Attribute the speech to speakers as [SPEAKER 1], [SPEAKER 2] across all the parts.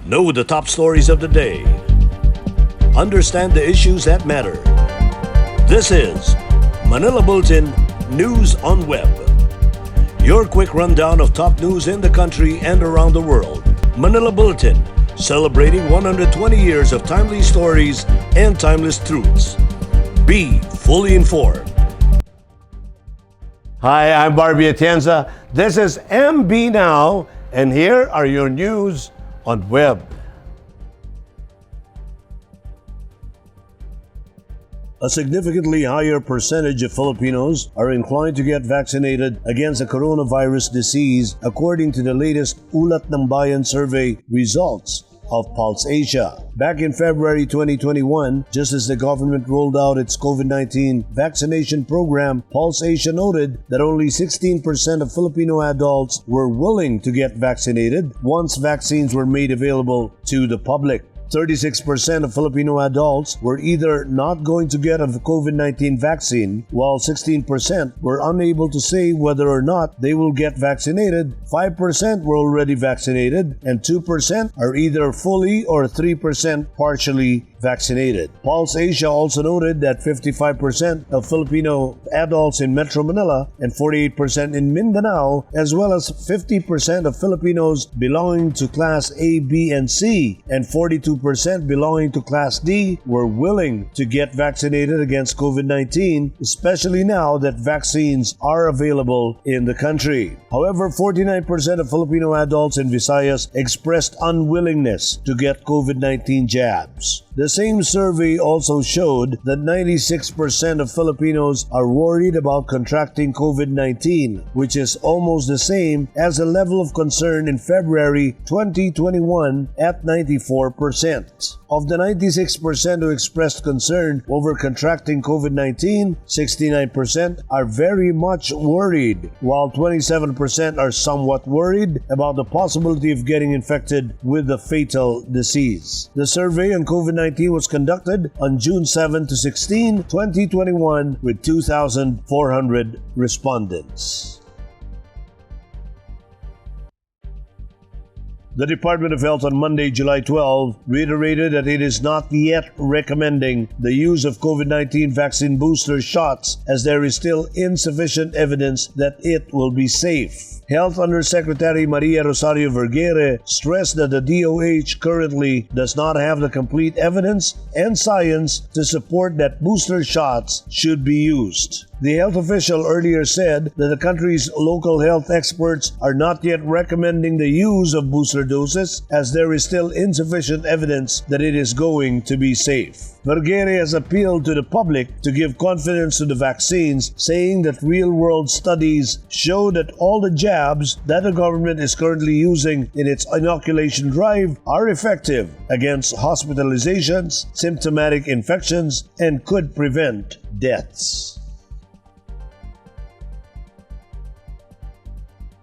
[SPEAKER 1] Know the top stories of the day. Understand the issues that matter. This is Manila Bulletin News on Web. Your quick rundown of top news in the country and around the world. Manila Bulletin, celebrating 120 years of timely stories and timeless truths. Be fully informed.
[SPEAKER 2] Hi, I'm Barbie Atienza. This is MB Now, and here are your news on web.
[SPEAKER 1] A significantly higher percentage of Filipinos are inclined to get vaccinated against the coronavirus disease, according to the latest Ulat ng Bayan survey results of Pulse Asia. Back in February 2021, just as the government rolled out its COVID-19 vaccination program, Pulse Asia noted that only 16% of Filipino adults were willing to get vaccinated once vaccines were made available to the public. 36% of Filipino adults were either not going to get a COVID-19 vaccine, while 16% were unable to say whether or not they will get vaccinated, 5% were already vaccinated, and 2% are either fully or 3% partially vaccinated. Pulse Asia also noted that 55% of Filipino adults in Metro Manila and 48% in Mindanao, as well as 50% of Filipinos belonging to Class A, B, and C, and 42% belonging to Class D were willing to get vaccinated against COVID-19, especially now that vaccines are available in the country. However, 49% of Filipino adults in Visayas expressed unwillingness to get COVID-19 jabs. The same survey also showed that 96% of Filipinos are worried about contracting COVID-19, which is almost the same as the level of concern in February 2021 at 94%. Of the 96% who expressed concern over contracting COVID-19, 69% are very much worried, while 27% are somewhat worried about the possibility of getting infected with the fatal disease. The survey on COVID-19 was conducted on June 7 to 16, 2021 with 2,400 respondents. The Department of Health on Monday, July 12, reiterated that it is not yet recommending the use of COVID-19 vaccine booster shots as there is still insufficient evidence that it will be safe. Health Undersecretary Maria Rosario Vergere stressed that the DOH currently does not have the complete evidence and science to support that booster shots should be used. The health official earlier said that the country's local health experts are not yet recommending the use of booster doses as there is still insufficient evidence that it is going to be safe. Vergere has appealed to the public to give confidence to the vaccines, saying that real-world studies show that all the jabs that the government is currently using in its inoculation drive are effective against hospitalizations, symptomatic infections, and could prevent deaths.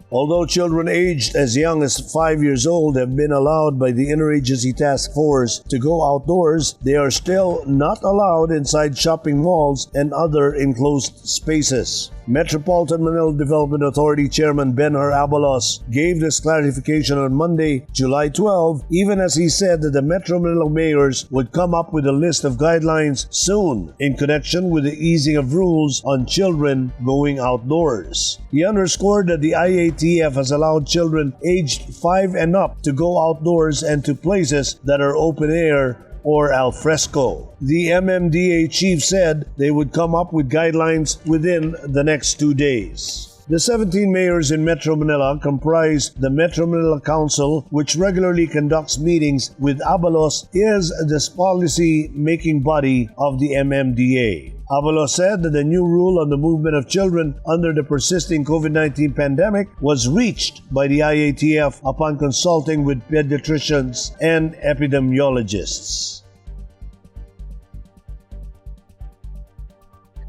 [SPEAKER 1] Although children aged as young as 5 years old have been allowed by the Interagency Task Force to go outdoors, they are still not allowed inside shopping malls and other enclosed spaces. Metropolitan Manila Development Authority Chairman Benhar Abalos gave this clarification on Monday, July 12, even as he said that the Metro Manila mayors would come up with a list of guidelines soon in connection with the easing of rules on children going outdoors. He underscored that the IATF has allowed children aged 5 and up to go outdoors and to places that are open air or al fresco. The MMDA chief said they would come up with guidelines within the next 2 days. The 17 mayors in Metro Manila comprise the Metro Manila Council, which regularly conducts meetings with Abalos, is the policy-making body of the MMDA. Abalos said that the new rule on the movement of children under the persisting COVID-19 pandemic was reached by the IATF upon consulting with pediatricians and epidemiologists.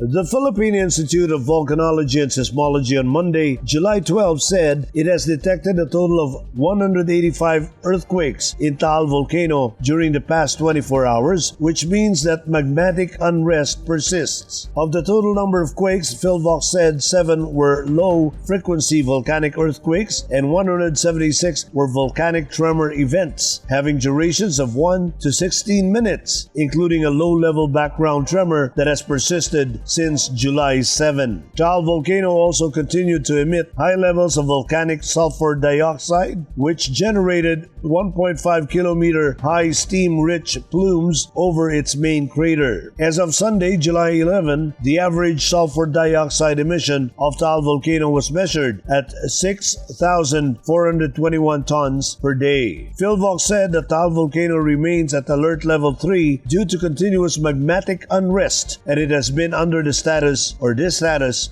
[SPEAKER 1] The Philippine Institute of Volcanology and Seismology on Monday, July 12, said it has detected a total of 185 earthquakes in Taal volcano during the past 24 hours, which means that magmatic unrest persists. Of the total number of quakes, Philvox said 7 were low-frequency volcanic earthquakes and 176 were volcanic tremor events, having durations of 1 to 16 minutes, including a low-level background tremor that has persisted since July 7. Taal volcano also continued to emit high levels of volcanic sulfur dioxide, which generated 1.5 kilometer high steam-rich plumes over its main crater. As of Sunday, July 11, the average sulfur dioxide emission of Taal volcano was measured at 6,421 tons per day. Philvox said the Taal volcano remains at alert level 3 due to continuous magmatic unrest, and it has been under this status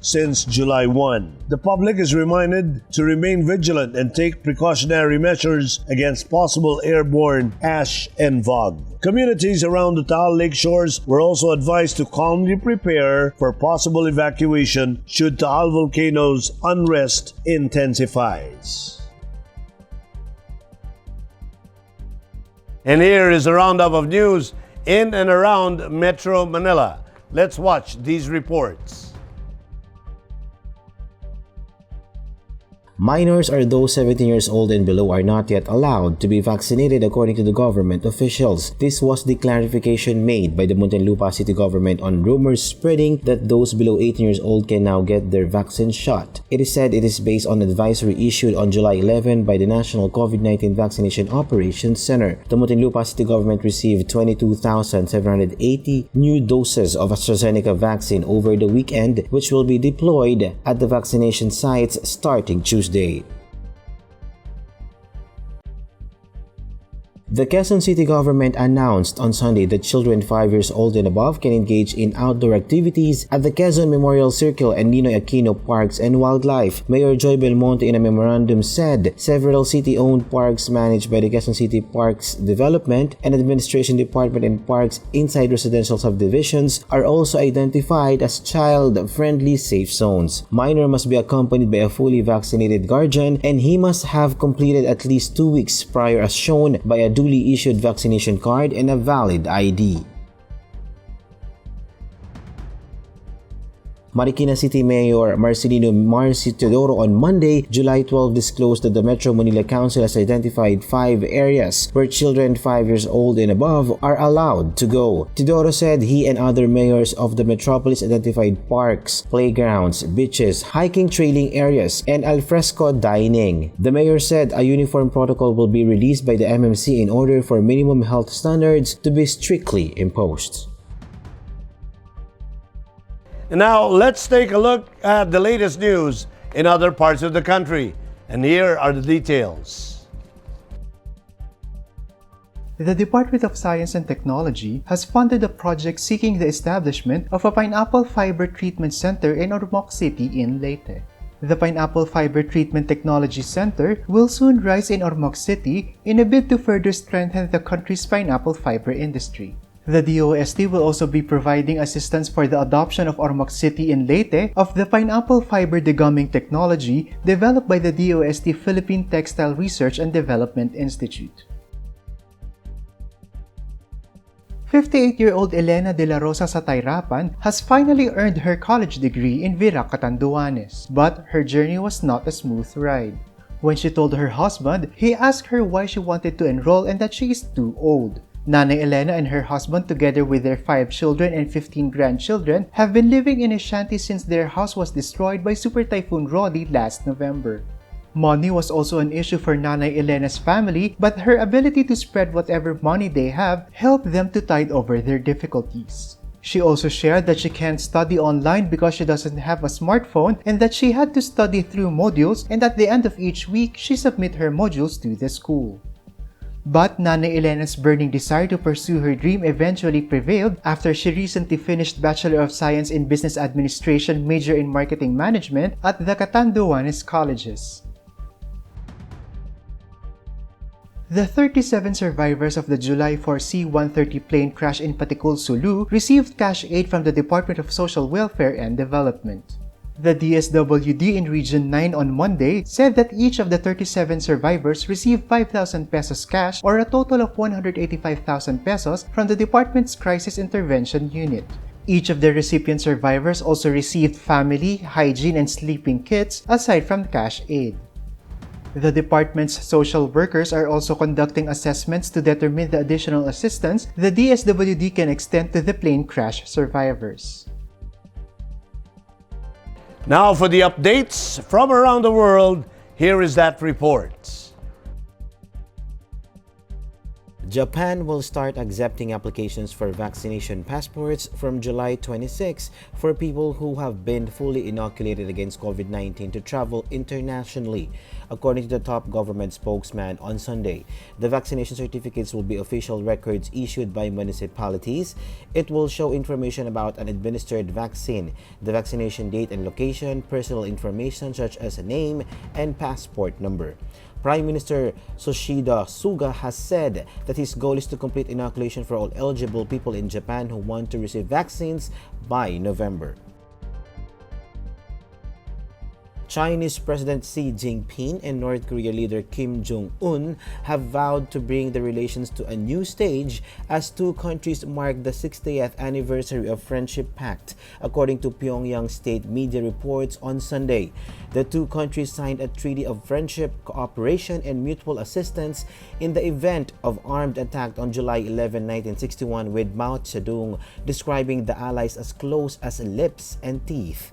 [SPEAKER 1] since July 1. The public is reminded to remain vigilant and take precautionary measures against possible airborne ash and fog. Communities around the Taal Lake shores were also advised to calmly prepare for possible evacuation should Taal volcano's unrest intensifies.
[SPEAKER 2] And here is a roundup of news in and around Metro Manila. Let's watch these reports.
[SPEAKER 3] Minors or those 17 years old and below are not yet allowed to be vaccinated according to the government officials. This was the clarification made by the Muntinlupa City government on rumors spreading that those below 18 years old can now get their vaccine shot. It is said it is based on advisory issued on July 11 by the National COVID-19 Vaccination Operations Center. The Muntinlupa City government received 22,780 new doses of AstraZeneca vaccine over the weekend, which will be deployed at the vaccination sites starting Tuesday. The Quezon City government announced on Sunday that children 5 years old and above can engage in outdoor activities at the Quezon Memorial Circle and Ninoy Aquino Parks and Wildlife. Mayor Joy Belmonte in a memorandum said several city-owned parks managed by the Quezon City Parks Development and Administration Department and parks inside residential subdivisions are also identified as child-friendly safe zones. Minor must be accompanied by a fully vaccinated guardian and he must have completed at least 2 weeks prior as shown by a duly issued vaccination card and a valid ID. Marikina City Mayor Marcelino Teodoro on Monday, July 12, disclosed that the Metro Manila Council has identified 5 areas where children 5 years old and above are allowed to go. Teodoro said he and other mayors of the metropolis identified parks, playgrounds, beaches, hiking trailing areas, and alfresco dining. The mayor said a uniform protocol will be released by the MMC in order for minimum health standards to be strictly imposed.
[SPEAKER 2] And now, let's take a look at the latest news in other parts of the country. And here are the details.
[SPEAKER 4] The Department of Science and Technology has funded a project seeking the establishment of a pineapple fiber treatment center in Ormoc City in Leyte. The Pineapple Fiber Treatment Technology Center will soon rise in Ormoc City in a bid to further strengthen the country's pineapple fiber industry. The DOST will also be providing assistance for the adoption of Ormoc City in Leyte of the pineapple fiber degumming technology developed by the DOST Philippine Textile Research and Development Institute. 58-year-old Elena de la Rosa Satayrapan has finally earned her college degree in Virac, Catanduanes, but her journey was not a smooth ride. When she told her husband, he asked her why she wanted to enroll and that she is too old. Nanay Elena and her husband, together with their 5 children and 15 grandchildren, have been living in a shanty since their house was destroyed by Super Typhoon Rodi last November. Money was also an issue for Nanay Elena's family, but her ability to spread whatever money they have helped them to tide over their difficulties. She also shared that she can't study online because she doesn't have a smartphone and that she had to study through modules, and at the end of each week, she submit her modules to the school. But Nanay Elena's burning desire to pursue her dream eventually prevailed after she recently finished Bachelor of Science in Business Administration, major in Marketing Management at the Catanduanes Colleges. The 37 survivors of the July 4 C-130 plane crash in Patikul, Sulu received cash aid from the Department of Social Welfare and Development. The DSWD in Region 9 on Monday said that each of the 37 survivors received 5,000 pesos cash or a total of 185,000 pesos from the department's Crisis Intervention Unit. Each of the recipient survivors also received family, hygiene, and sleeping kits aside from cash aid. The department's social workers are also conducting assessments to determine the additional assistance the DSWD can extend to the plane crash survivors.
[SPEAKER 2] Now for the updates from around the world, here is that report.
[SPEAKER 3] Japan will start accepting applications for vaccination passports from July 26 for people who have been fully inoculated against COVID-19 to travel internationally, according to the top government spokesman on Sunday. The vaccination certificates will be official records issued by municipalities. It will show information about an administered vaccine, the vaccination date and location, personal information such as a name and passport number. Prime Minister Yoshihide Suga has said that his goal is to complete inoculation for all eligible people in Japan who want to receive vaccines by November. Chinese President Xi Jinping and North Korea leader Kim Jong-un have vowed to bring the relations to a new stage as two countries mark the 60th anniversary of Friendship Pact, according to Pyongyang state media reports on Sunday. The two countries signed a treaty of friendship, cooperation, and mutual assistance in the event of armed attack on July 11, 1961, with Mao Zedong describing the allies as close as lips and teeth.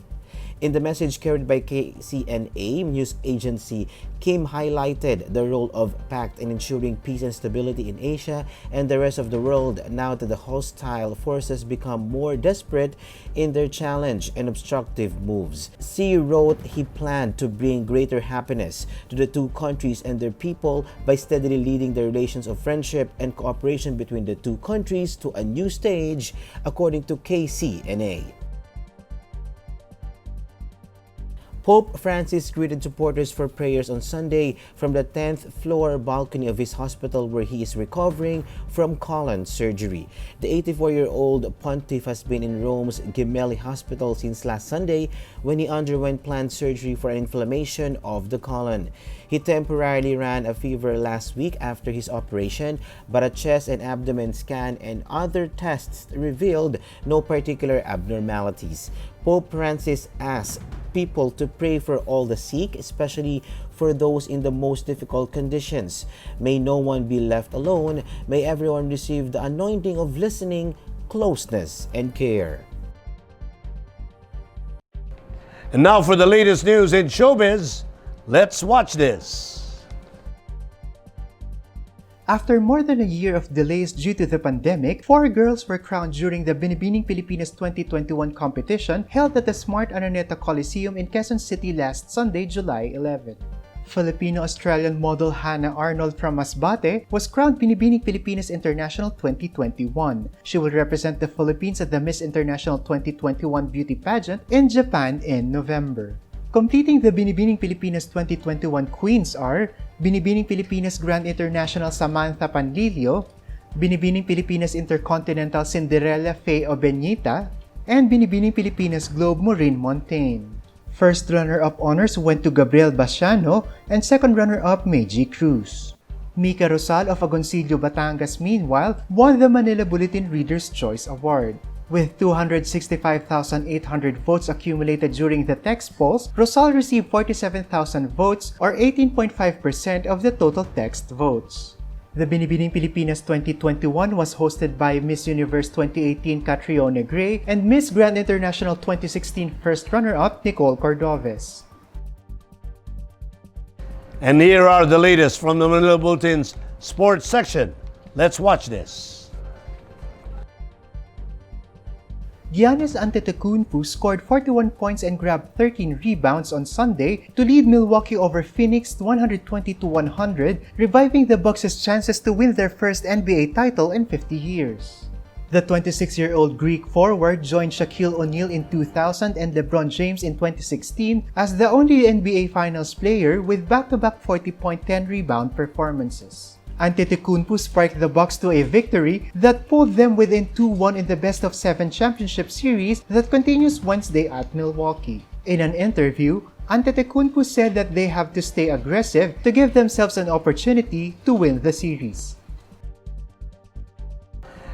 [SPEAKER 3] In the message carried by KCNA news agency, Kim highlighted the role of PACT in ensuring peace and stability in Asia and the rest of the world now that the hostile forces become more desperate in their challenge and obstructive moves. Xi wrote he planned to bring greater happiness to the two countries and their people by steadily leading the relations of friendship and cooperation between the two countries to a new stage, according to KCNA. Pope Francis greeted supporters for prayers on Sunday from the 10th floor balcony of his hospital where he is recovering from colon surgery. The 84-year-old pontiff has been in Rome's Gemelli Hospital since last Sunday when he underwent planned surgery for an inflammation of the colon. He temporarily ran a fever last week after his operation, but a chest and abdomen scan and other tests revealed no particular abnormalities. Pope Francis asked people to pray for all the sick, especially for those in the most difficult conditions. May no one be left alone. May everyone receive the anointing of listening, closeness, and care.
[SPEAKER 2] And now for the latest news in showbiz, let's watch this.
[SPEAKER 4] After more than a year of delays due to the pandemic, 4 girls were crowned during the Bininibing Pilipinas 2021 competition held at the Smart Araneta Coliseum in Quezon City last Sunday, July 11. Filipino-Australian model Hannah Arnold from Masbate was crowned Binibining Pilipinas International 2021. She will represent the Philippines at the Miss International 2021 beauty pageant in Japan in November. Completing the Binibining Pilipinas 2021 queens are Binibining Pilipinas Grand International Samantha Panlilio, Binibining Pilipinas Intercontinental Cinderella Faye Obenita, and Binibining Pilipinas Globe Maureen Montaigne. First runner-up honors went to Gabriel Basiano and second runner-up Meiji Cruz. Mika Rosal of Agoncillo, Batangas, meanwhile, won the Manila Bulletin Reader's Choice Award. With 265,800 votes accumulated during the text polls, Rosal received 47,000 votes or 18.5% of the total text votes. The Binibining Pilipinas 2021 was hosted by Miss Universe 2018 Catriona Gray and Miss Grand International 2016 first runner-up Nicole Cordoves.
[SPEAKER 2] And here are the latest from the Manila Bulletin's sports section. Let's watch this.
[SPEAKER 4] Giannis Antetokounmpo scored 41 points and grabbed 13 rebounds on Sunday to lead Milwaukee over Phoenix 120-100, reviving the Bucks' chances to win their first NBA title in 50 years. The 26-year-old Greek forward joined Shaquille O'Neal in 2000 and LeBron James in 2016 as the only NBA Finals player with back-to-back 40-point 10-rebound performances. Antetokounmpo sparked the Bucks to a victory that pulled them within 2-1 in the best-of-7 championship series that continues Wednesday at Milwaukee. In an interview, Antetokounmpo said that they have to stay aggressive to give themselves an opportunity to win the series.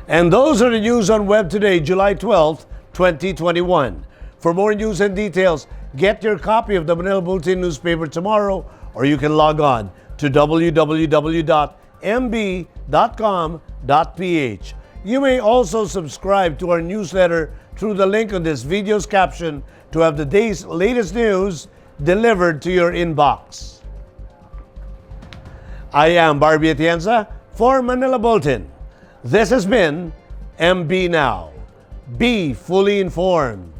[SPEAKER 2] And those are the news on Web today, July 12th, 2021. For more news and details, get your copy of the Manila Bulletin newspaper tomorrow, or you can log on to www.mb.com.ph. You may also subscribe to our newsletter through the link on this video's caption to have the day's latest news delivered to your inbox. I am Barbie Atienza for Manila Bulletin. This has been MB Now. Be fully informed.